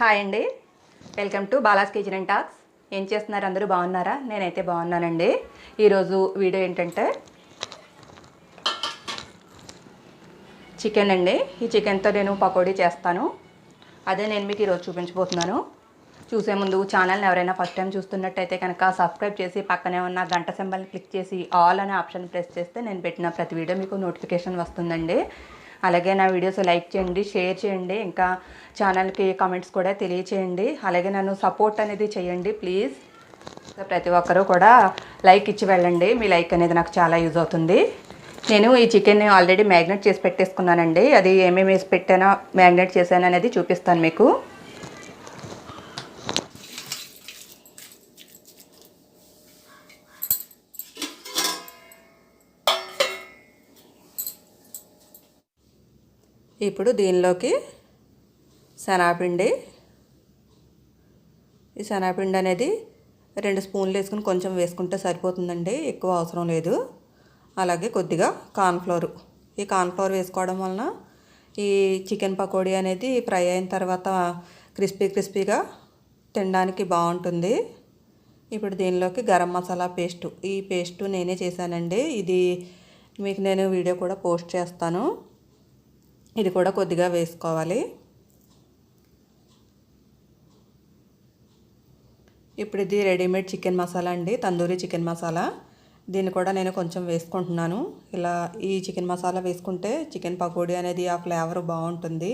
Hi అండి, welcome to Bala's kitchen and talks. ఏం చేస్తున్నారు? అందరూ బాగున్నారా? నేనైతే బాగున్నానండి. ఈరోజు వీడియో ఏంటంటే చికెన్ అండి. ఈ చికెన్తో నేను పకోడీ చేస్తాను. అదే నేను మీకు ఈరోజు చూపించబోతున్నాను. చూసే ముందు ఛానల్ని ఎవరైనా ఫస్ట్ టైం చూస్తున్నట్టయితే కనుక సబ్స్క్రైబ్ చేసి పక్కనే ఉన్న గంట సింబల్ని క్లిక్ చేసి ఆల్ అనే ఆప్షన్ ప్రెస్ చేస్తే నేను పెట్టిన ప్రతి వీడియో మీకు నోటిఫికేషన్ వస్తుందండి. అలాగే నా వీడియోస్ లైక్ చేయండి, షేర్ చేయండి, ఇంకా ఛానల్కి కామెంట్స్ కూడా తెలియచేయండి. అలాగే నన్ను సపోర్ట్ అనేది చేయండి ప్లీజ్. ప్రతి ఒక్కరూ కూడా లైక్ ఇచ్చి వెళ్ళండి. మీ లైక్ అనేది నాకు చాలా యూజ్ అవుతుంది. నేను ఈ చికెన్ని ఆల్రెడీ మ్యాగ్నేట్ చేసి పెట్టేసుకున్నానండి. అది ఏమేమి వేసి పెట్టానో, మ్యాగ్నేట్ చేశాను అనేది చూపిస్తాను మీకు. ఇప్పుడు దీనిలోకి శనగపిండి, ఈ శనగపిండి అనేది 2 స్పూన్లు వేసుకుని కొంచెం వేసుకుంటే సరిపోతుందండి, ఎక్కువ అవసరం లేదు. అలాగే కొద్దిగా కార్న్ఫ్లోర్. ఈ కార్న్ఫ్లోర్ వేసుకోవడం వలన ఈ చికెన్ పకోడీ అనేది ఫ్రై అయిన తర్వాత క్రిస్పీగా తినడానికి బాగుంటుంది. ఇప్పుడు దీనిలోకి గరం మసాలా పేస్టు. ఈ పేస్టు నేనే చేశానండి. ఇది మీకు నేను వీడియో కూడా పోస్ట్ చేస్తాను. ఇది కూడా కొద్దిగా వేసుకోవాలి. ఇప్పుడు ఇది రెడీమేడ్ చికెన్ మసాలా అండి, తందూరి చికెన్ మసాలా. దీన్ని కూడా నేను కొంచెం వేసుకుంటున్నాను. ఇలా ఈ చికెన్ మసాలా వేసుకుంటే చికెన్ పకోడీ అనేది ఆ ఫ్లేవర్ బాగుంటుంది.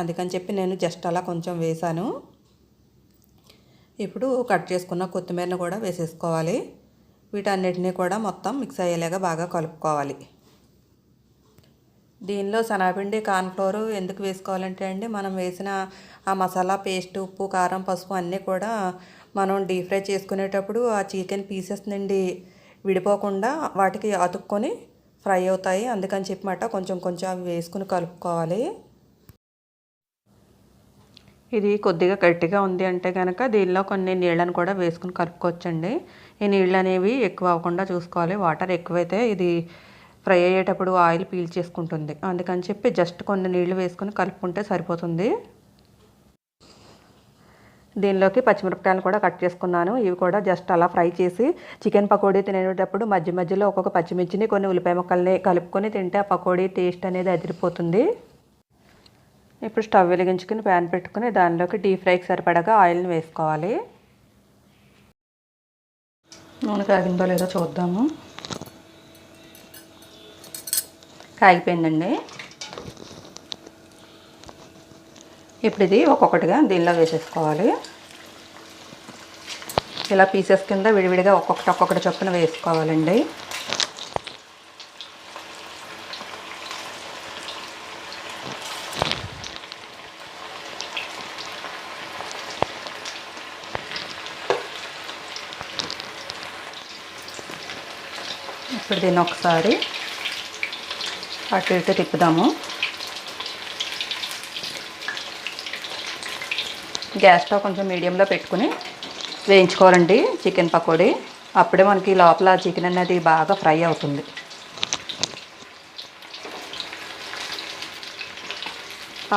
అందుకని చెప్పి నేను జస్ట్ అలా కొంచెం వేసాను. ఇప్పుడు కట్ చేసుకున్న కొత్తిమీరను కూడా వేసేసుకోవాలి. వీటన్నిటిని కూడా మొత్తం మిక్స్ అయ్యేలాగా బాగా కలుపుకోవాలి. దీనిలో శనగపిండి, కార్న్ఫ్లోర్ ఎందుకు వేసుకోవాలంటే అండి, మనం వేసిన ఆ మసాలా పేస్ట్, ఉప్పు, కారం, పసుపు అన్నీ కూడా మనం డీప్ ఫ్రై చేసుకునేటప్పుడు ఆ చికెన్ పీసెస్ నుండి విడిపోకుండా వాటికి అతుక్కొని ఫ్రై అవుతాయి. అందుకని చెప్పమాట కొంచెం అవి వేసుకుని కలుపుకోవాలి. ఇది కొద్దిగా గట్టిగా ఉంది అంటే కనుక దీనిలో కొన్ని నీళ్ళను కూడా వేసుకుని కలుపుకోవచ్చండి. ఈ నీళ్ళు అనేవి ఎక్కువ అవ్వకుండా చూసుకోవాలి. వాటర్ ఎక్కువైతే ఇది ఫ్రై అయ్యేటప్పుడు ఆయిల్ పీల్చేసుకుంటుంది. అందుకని చెప్పి జస్ట్ కొన్ని నీళ్లు వేసుకొని కలుపుకుంటే సరిపోతుంది. దీనిలోకి పచ్చిమిరపకాయలు కూడా కట్ చేసుకున్నాను. ఇవి కూడా జస్ట్ అలా ఫ్రై చేసి చికెన్ పకోడీ తినేటప్పుడు మధ్యలో ఒక్కొక్క పచ్చిమిర్చిని, కొన్ని ఉల్లిపాయ ముక్కల్ని కలుపుకొని తింటే ఆ పకోడీ టేస్ట్ అనేది అదిరిపోతుంది. ఇప్పుడు స్టవ్ వెలిగించుకుని ప్యాన్ పెట్టుకుని దానిలోకి డీప్ ఫ్రైకి సరిపడగా ఆయిల్ని వేసుకోవాలి. నూనె కాగిందో లేదో చూద్దాము. కాగిపోయిందండి. ఇప్పుడు ఇది ఒక్కొక్కటిగా దీనిలో వేసేసుకోవాలి. ఇలా పీసెస్ కింద విడివిడిగా ఒక్కొక్కటి చొప్పున వేసుకోవాలండి. ఇప్పుడు దీన్ని ఒకసారి అటు ఇటు తిప్పుదాము. గ్యాస్ స్టవ్ కొంచెం మీడియంలో పెట్టుకుని వేయించుకోవాలండి చికెన్ పకోడీ. అప్పుడే మనకి లోపల చికెన్ అనేది బాగా ఫ్రై అవుతుంది.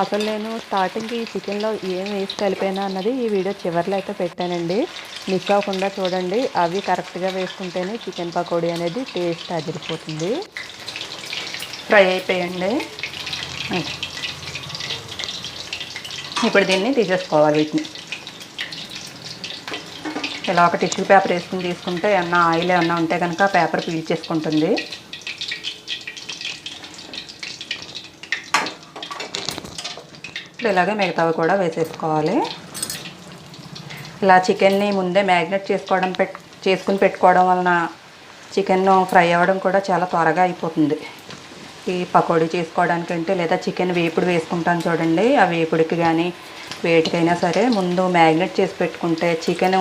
అసలు నేను స్టార్టింగ్కి ఈ చికెన్లో ఏం వేసి కలిపానా అన్నది ఈ వీడియో చివరిలో అయితే పెట్టానండి. మిస్ అవ్వకుండా చూడండి. అవి కరెక్ట్గా వేసుకుంటేనే చికెన్ పకోడీ అనేది టేస్ట్ అదిరిపోతుంది. ఫ్రై అయిపోయండి. ఇప్పుడు దీన్ని తీసేసుకోవాలి. వీటిని ఇలా ఒక టిష్యూ పేపర్ వేసుకుని తీసుకుంటే ఏమన్నా ఆయిల్ ఏమన్నా ఉంటే కనుక పేపర్ పీల్చేసుకుంటుంది. ఇప్పుడు ఇలాగే మిగతావి కూడా వేసేసుకోవాలి. ఇలా చికెన్ని ముందే మ్యాగ్నేట్ చేసుకుని పెట్టుకోవడం వలన చికెన్ ఫ్రై అవ్వడం కూడా చాలా త్వరగా అయిపోతుంది. ఈ పకోడీ చేసుకోవడానికంటే లేదా చికెన్ వేపుడు వేసుకుంటాను చూడండి, ఆ వేపుడికి కానీ వేటికైనా సరే ముందు మ్యాగ్నేట్ చేసి పెట్టుకుంటే చికెన్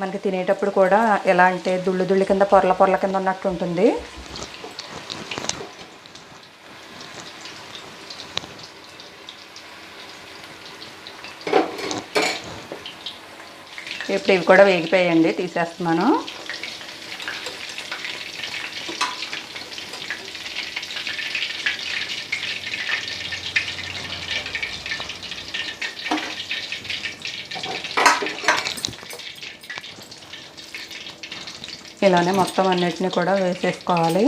మనకి తినేటప్పుడు కూడా ఎలా అంటే దుళ్ళు కింద పొరల కింద ఉన్నట్టు ఉంటుంది. ఇప్పుడు ఇవి కూడా వేగిపోయాయండి, తీసేస్తున్నాను. ఇలానే మొత్తం అన్నిటిని కూడా వేసేసుకోవాలి.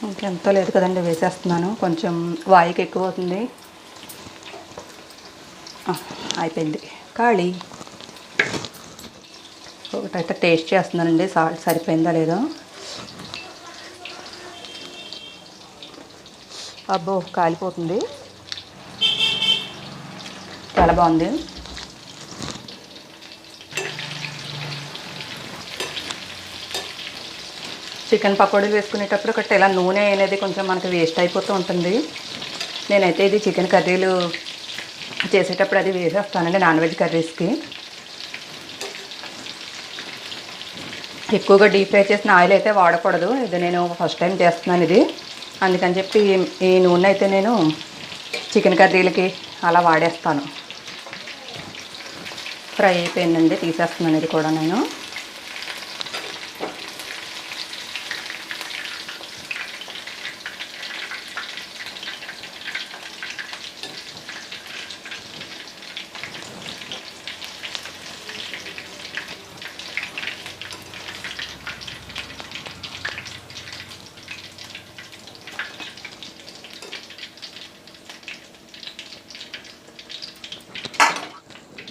ఇంకెంతో లేదు కదండి, వేసేస్తున్నాను. కొంచెం వాయికి ఎక్కువ అవుతుంది. అయిపోయింది ఖాళీ. ఒకటైతే టేస్ట్ చేస్తున్నానండి, సాల్ట్ సరిపోయిందా లేదో. అబ్బో కాలిపోతుంది. చాలా బాగుంది. చికెన్ పకోడీలు వేసుకునేటప్పుడు ఒకటి ఇలా నూనె అనేది కొంచెం మనకి వేస్ట్ అయిపోతూ ఉంటుంది. నేనైతే ఇది చికెన్ కర్రీలు చేసేటప్పుడు అది వేసేస్తానండి, నాన్ వెజ్ కర్రీస్కి. ఎక్కువగా డీప్ ఫ్రై చేసిన ఆయిల్ అయితే వాడకూడదు. ఇది నేను ఫస్ట్ టైం చేస్తున్నాను ఇది, అందుకని చెప్పి ఈ నూనె అయితే నేను చికెన్ కర్రీలకి అలా వాడేస్తాను. ఫ్రై అయిపోయిందండి, తీసేస్తున్నాను ఇది కూడా నేను.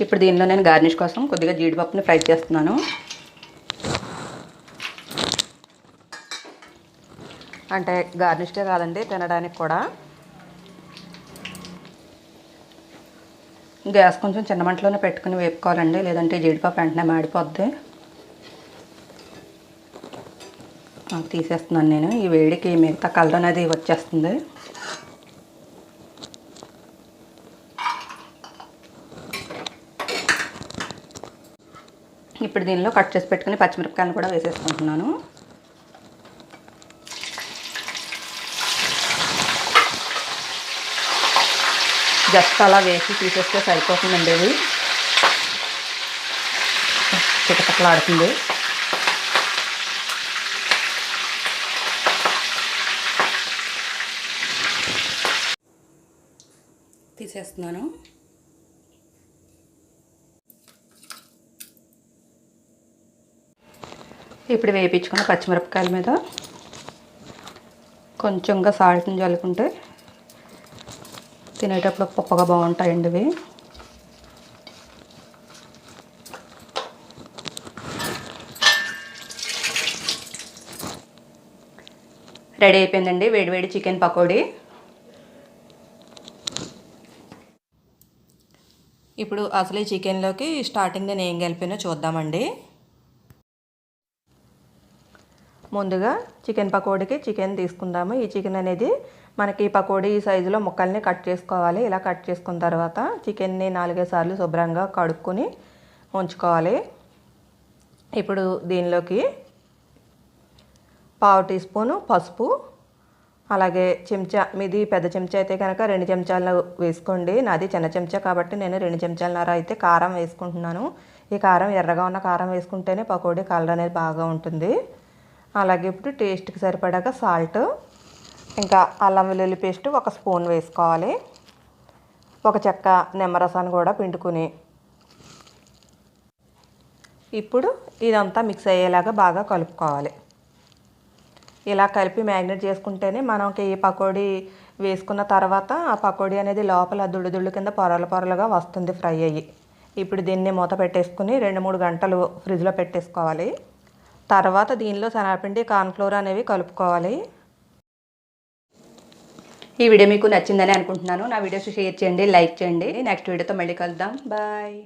ఇప్పుడు దీనిలో నేను గార్నిష్ కోసం కొద్దిగా జీడిపప్పుని ఫ్రై చేస్తున్నాను. అంటే గార్నిష్కే కాదండి, తినడానికి కూడా. గ్యాస్ కొంచెం చిన్న మంటలోనే పెట్టుకుని వేపుకోవాలండి, లేదంటే జీడిపప్పు వెంటనే మాడిపోద్ది. తీసేస్తున్నాను నేను. ఈ వేడికి మిగతా కలర్ అనేది వచ్చేస్తుంది. ఇప్పుడు దీనిలో కట్ చేసి పెట్టుకుని పచ్చిమిరపకాయలు కూడా వేసేసుకుంటున్నాను. జస్ట్ అలా వేసి తీసేస్తే సరిపోతుందండి. ఇది చిటపటలాడుతుంది. తీసేస్తున్నాను. ఇప్పుడు వేయించుకున్న పచ్చిమిరపకాయల మీద కొంచెంగా సాల్ట్ని జల్లుకుంటే తినేటప్పుడు పప్పుగా బాగుంటాయండి ఇవి. రెడీ అయిపోయిందండి వేడివేడి చికెన్ పకోడీ. ఇప్పుడు అసలు ఈ చికెన్లోకి స్టార్టింగ్ నేను ఏం కలిపానో చూద్దామండి. ముందుగా చికెన్ పకోడీకి చికెన్ తీసుకుందాము. ఈ చికెన్ అనేది మనకి పకోడీ సైజులో ముక్కల్ని కట్ చేసుకోవాలి. ఇలా కట్ చేసుకున్న తర్వాత చికెన్ని 4-5 సార్లు శుభ్రంగా కడుక్కొని ఉంచుకోవాలి. ఇప్పుడు దీనిలోకి 1/2 టీ స్పూను పసుపు, అలాగే చెంచా, మీది పెద్ద చెంచా అయితే కనుక 2 చెంచాలు వేసుకోండి. నాది చిన్న చెంచా కాబట్టి నేను 2 చెంచాలన్నర అయితే కారం వేసుకుంటున్నాను. ఈ కారం ఎర్రగా ఉన్న కారం వేసుకుంటేనే పకోడీ కలర్ అనేది బాగా ఉంటుంది. అలాగే ఇప్పుడు టేస్ట్కి సరిపడాక సాల్ట్, ఇంకా అల్లం వెల్లుల్లి పేస్ట్ 1 స్పూన్ వేసుకోవాలి. 1 చెక్క నిమ్మరసాన్ని కూడా పిండుకుని ఇప్పుడు ఇదంతా మిక్స్ అయ్యేలాగా బాగా కలుపుకోవాలి. ఇలా కలిపి మ్యాగ్నేట్ చేసుకుంటేనే మనకి ఈ పకోడీ వేసుకున్న తర్వాత ఆ పకోడీ అనేది లోపల దుళ్ళు కింద పొరలుగా వస్తుంది ఫ్రై అయ్యి. ఇప్పుడు దీన్ని మూత పెట్టేసుకుని 2-3 గంటలు ఫ్రిడ్జ్లో పెట్టేసుకోవాలి. తర్వాత దీనిలో శనగపిండి, కార్న్ఫ్లోర్ అనేవి కలుపుకోవాలి. ఈ వీడియో మీకు నచ్చిందని అనుకుంటున్నాను. నా వీడియోస్ షేర్ చేయండి, లైక్ చేయండి. నెక్స్ట్ వీడియోతో మళ్ళీ కలుద్దాం. బాయ్.